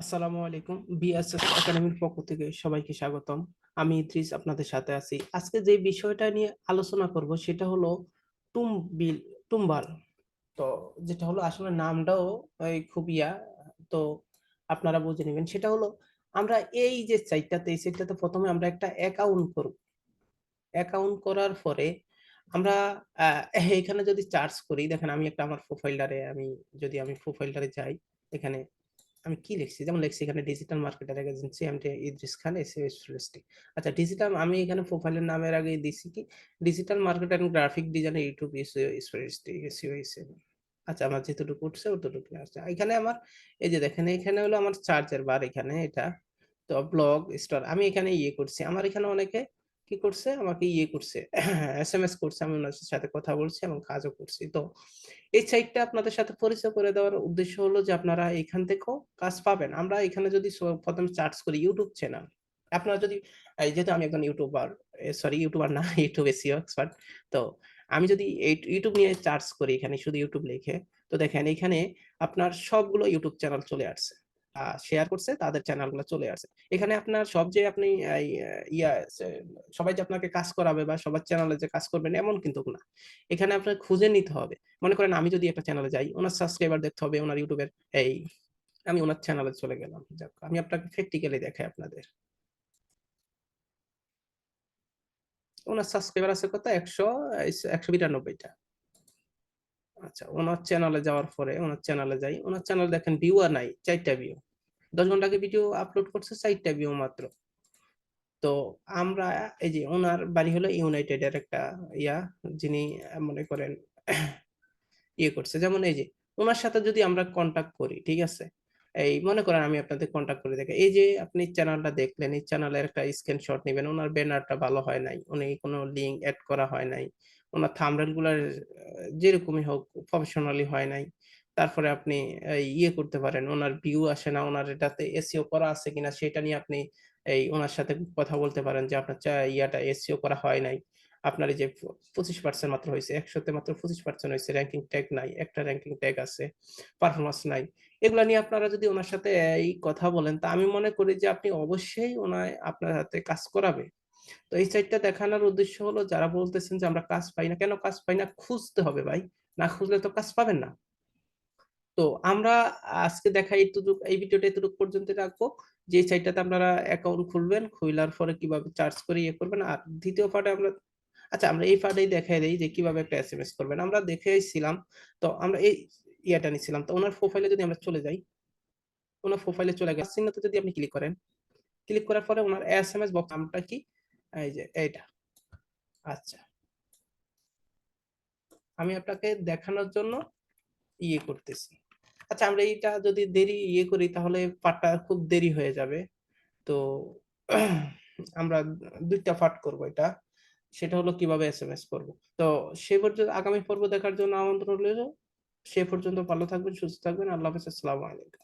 আসসালামু আলাইকুম। B.S.S একাডেমির পক্ষ থেকে সবাইকে স্বাগতম। আমি ইদ্রিস আপনাদের সাথে আছি। আজকে যে বিষয়টা নিয়ে আলোচনা করব সেটা হলো টুম্বিল টুম্বাল। তো যেটা হলো আসলে নামটাও খুব তো আপনারা বুঝে নেবেন। সেটা হলো আমরা এই যে এই সাইটটাতে প্রথমে আমরা একটা অ্যাকাউন্ট করব। অ্যাকাউন্ট করার পরে আমরা এখানে যদি চার্জ করি, দেখেন আমি একটা আমার প্রোফাইলটারে যাই, এখানে আমি কি লিখছি? যেমন লিখছি এখানে ডিজিটাল মার্কেটার এজেন্সি, আমি ইদ্রিস খান, এসএস ফ্রিল্যান্সিং। আচ্ছা, ডিজিটাল আমি এখানে প্রোফাইলের নামের আগে দিছি কি digital marketer and graphic design YouTube SEO SEO. আচ্ছা, আমার যেতটুকু উঠছে অতটুকু আছে। এখানে আমার এই যে দেখেন এখানে হলো আমার চার্জের বার, এখানে এটা তো ব্লগ স্টার আমি এখানে করছি। আমার এখানে অনেকে কি করছে, আমাকে করছে, এসএমএস করছে, আমি ওনার সাথে কথা বলছি এবং কাজও করছি। তো এই সাইটটা আপনাদের সাথে পরিচয় করে দেওয়ার উদ্দেশ্য হলো যে আপনারা এখান থেকেও কাজ পাবেন। আমরা এখানে যদি প্রথমে চার্জ করি ইউটিউব চ্যানেল, আপনারা যদি যেহেতু আমি একজন ইউটিউবার, সরি ইউটিউবার না, ইউটিউব এসইও এক্সপার্ট। তো আমি যদি এই ইউটিউব নিয়ে চার্জ করি, এখানে শুধু ইউটিউব লিখে, তো দেখেন এখানে আপনার সবগুলো ইউটিউব চ্যানেল চলে আসছে, শেয়ার করছে তাদের চ্যানেলগুলো চলে আসে। এখানে আপনার সব যে আপনি এই, ইয়া সবাই যে আপনাকে কাজ করাবে বা সবার চ্যানেলে যে কাজ করবেন এমন কিন্তু না। এখানে আপনার খুঁজে নিতে হবে। মনে করেন আমি যদি একটা চ্যানেলে যাই, ওনার সাবস্ক্রাইবার দেখতে হবে, ওনার ইউটিউবের এই আমি ওনার চ্যানেলে চলে গেলাম। যাক, আমি আপনাকে প্র্যাকটিক্যালি দেখাই আপনাদের। ওনার সাবস্ক্রাইবার আছে কত? 192টা। আচ্ছা, ওনার চ্যানেলে যাওয়ার পরে ওনার চ্যানেলে যাই, ওনার চ্যানেলে দেখেন ভিউ আর নাই, 4টা ভিউ। 10 ঘন্টা আগে ভিডিও আপলোড করছে, 4টা ভিউ মাত্র। তো আমরা এই যে ওনার বাড়ি হলো ইউনাইটেড এর একটা ইয়া, যিনি মনে করেন করছে, যেমন এই যে ওনার সাথে যদি আমরা কন্টাক্ট করি, ঠিক আছে, এই মনে করেন আমি আপনাদের কন্টাক্ট করে দেখি, এই যে আপনি চ্যানেলটা দেখলেন, এই চ্যানেলের একটা স্ক্রিনশট নেবেন, ওনার ব্যানারটা ভালো হয় নাই, উনি কোনো লিঙ্ক অ্যাড করা হয় নাই, ওনার থাম্বনেল গুলার যেরকমই হোক প্রফেশনালি হয় নাই। তারপরে আপনি করতে পারেন, ওনার ভিউ আসে না, ওনার এটাতে এসইও করা আছে কিনা সেটা নিয়ে আপনি ওনার সাথে কথা বলতে পারেন যে আপনার ইয়াটা এসইও করা হয় নাই, আপনার এই যে 25% মাত্র হয়েছে, 100তে মাত্র 25% হয়েছে, র্যাঙ্কিং ট্যাগ নাই, একটা র্যাঙ্কিং ট্যাগ আছে, পারফরমেন্স নাই। এগুলা নিয়ে আপনারা যদি ওনার সাথে এই কথা বলেন, তা আমি মনে করি যে আপনি অবশ্যই ওনায় আপনার হাতে কাজ করাবে। তো এই সাইটটা দেখানোর উদ্দেশ্য হলো, যারা বলতেছেন যে আমরা কাজ পাই না, কেন কাজ পাই না? খুঁজতে হবে ভাই, না খুঁজলে তো কাজ পাবেন না। তো আমরা আজকে দেখা এইটুকু, এই ভিডিওটা এতটুকু পর্যন্ত রাখবো, যে সাইটটাতে আপনারা অ্যাকাউন্ট খুলবেন, খুলার পরে কিভাবে চার্জ করে করবেন। আর দ্বিতীয় পার্টে আমরা, আচ্ছা আমরা এই পার্টেই দেখাই দেই যে কিভাবে একটা এসএমএস করবেন। আমরা দেখেছিলাম, তো আমরা এই ইয়াটা নিছিলাম। তো ওনার প্রোফাইলে যদি আমরা চলে যাই, ওনার প্রোফাইলে চলে গেলে চিহ্নতে যদি আপনি ক্লিক করেন, ক্লিক করার পরে ওনার এসএমএস বক্স নামটা কি, এই যে এইটা। আচ্ছা, আমি আপনাকে দেখানোর জন্য করতেছি। আচ্ছা, আমরা এইটা যদি দেরি করি তাহলে পার্টটা খুব দেরি হয়ে যাবে। তো আমরা 2টা পার্ট করব এটা। সেটা হলো কিভাবে এসএমএস করব। তো সে পর্যন্ত আগামী পর্ব দেখার জন্য আমন্ত্রণ রইল। সে পর্যন্ত ভালো থাকবেন, সুস্থ থাকবেন। আল্লাহ হাফেজ। আসসালামু আলাইকুম।